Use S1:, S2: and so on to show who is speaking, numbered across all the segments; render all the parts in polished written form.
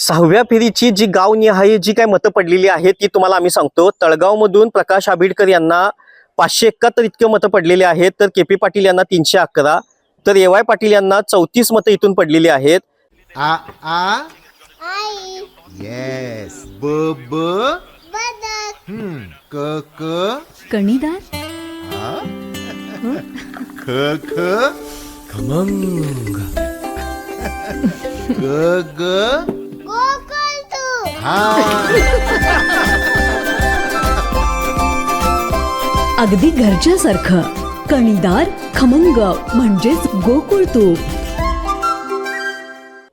S1: 6व्या फेरीची जी गावनिहाय जी काय मतं पडलेली आहेत ती तुम्हाला आम्ही सांगतो। तळगावमधून प्रकाश आबिडकर यांना 571 इतके मतं पडलेले आहेत, तर केपी पाटील यांना 311, तर एवाय पाटील यांना 34 मतं इथून पडलेली आहेत।
S2: आ आ
S3: आई
S2: येस ब ब
S3: बदक
S2: क क
S4: कणीदार
S2: ख ख
S5: खमंग
S2: ग ग
S3: गोकुळ तू
S2: हा
S4: अगदी घरच्यासारखं कणीदार खमंग म्हणजेच गोकुळ तूप।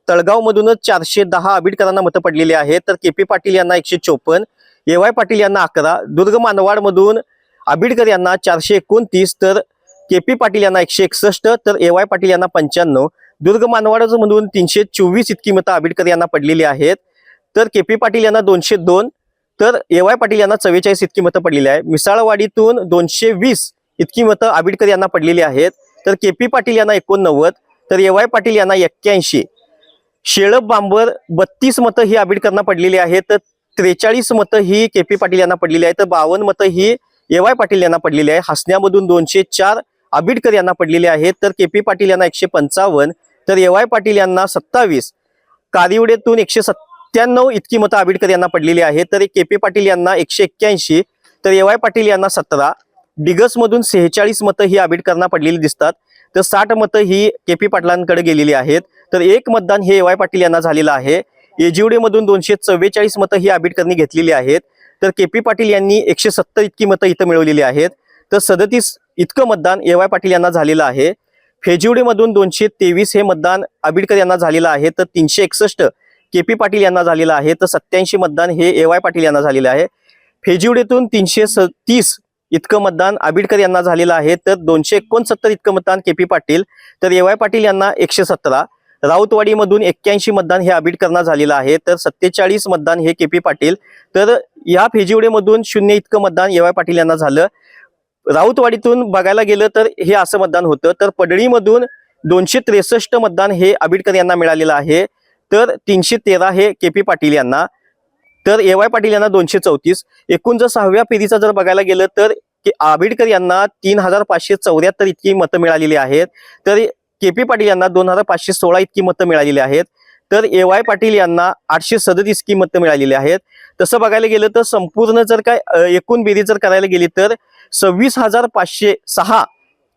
S1: तळगावमधूनच 410 आबिडकरांना मतं पडलेली आहेत, तर केपी पाटील यांना 154, एवाय पाटील यांना 11, दुर्ग मानवाडमधून आबिडकर यांना 429, तर केपी पाटील यांना 161, तर एवाय पाटील यांना 95, दुर्ग मानवाडमधून 324 इतकी मतं आबिडकर यांना पडलेली आहेत, तर केपी पाटील यांना 202, तर एवाय पाटील यांना 44 इतकी मतं पडलेली आहे। मिसाळवाडीतून 220 इतकी मतं आबिडकर यांना पडलेली आहेत, तर केपी पाटील यांना 89, तर एवाय पाटील यांना 81, शेळप बांबर 32 मतं ही आबिडकरांना पडलेली आहेत, तर 43 मतं ही केपी पाटील यांना पडलेली आहेत, तर 52 मतं ही एवाय पाटील यांना पडलेली आहे। हसण्यामधून 204 आबिडकर यांना पडलेले आहेत, तर केपी पाटील यांना 155, तर एवाय पाटील यांना 27, कारिवडेतून 197 इतकी मतं आबिडकर यांना पडलेली आहेत, तर केपी पाटील यांना 181, तर एवाय पाटील यांना 17, डिगसमधून 46 मतं ही आबिडकरांना पडलेली दिसतात, तर 60 मतं ही केपी पाटलांकडे गेलेली आहेत, तर एक मतदान हे एवाय पाटील यांना झालेलं आहे। एजिवडेमधून 244 मतं ही आबिडकरांनी घेतलेली आहेत, तर केपी पाटील यांनी 170 इतकी मतं इथं मिळवलेली आहेत, तर 37 इतकं मतदान एवाय पाटील यांना झालेलं आहे। फेजिवडेमधून 223 हे मतदान आबिडकर यांना झालेलं आहे, तर 361 केपी पाटील यांना झालेलं आहे, तर 87 मतदान हे एवाय पाटील यांना झालेलं आहे। फेजिवडेतून 330 इतकं मतदान आबिडकर यांना झालेलं आहे, तर 269 इतकं मतदान केपी पाटील, तर एवाय पाटील यांना 117, राऊतवाडीमधून 81 मतदान हे आबिडकरांना झालेलं आहे, तर 47 मतदान हे केपी पाटील, तर या फेजिवडेमधून 0 इतकं मतदान एवाय पाटील यांना झालं। राऊतवाडीतून बघायला गेलं तर हे असं मतदान होतं, तर पडळीमधून 263 मतदान हे आबिडकर यांना मिळालेलं आहे, तर 313 हे केपी पाटील यांना, तर एवाय पाटील यांना 234। एकूण जर 6व्या फेरीचा जर बघायला गेलं तर आबिडकर यांना 3574 इतकी मतं मिळालेली आहेत, तर केपी पाटील यांना 2516 इतकी मतं मिळालेली आहेत, तर एवाय पाटील यांना 837 इतकी मतं मिळालेली आहेत। तसं बघायला गेलं तर संपूर्ण जर काय एकूण बेरीज जर करायला गेली तर 26,506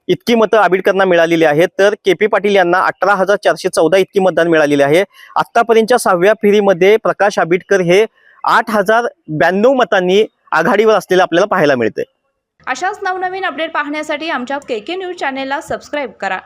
S1: इतकी मतं आबिडकरांना मिळालेली आहेत, तर केपी पाटील यांना 18,414 इतकी मतदान मिळालेली आहे। आतापर्यंतच्या 6व्या फेरीमध्ये प्रकाश आबिडकर हे 8,092 मतांनी आघाडीवर असलेले आपल्याला पाहायला मिळते।
S6: अशाच नवनवीन अपडेट पाहण्यासाठी आमच्या KK न्यूज चॅनेलला सबस्क्राईब करा।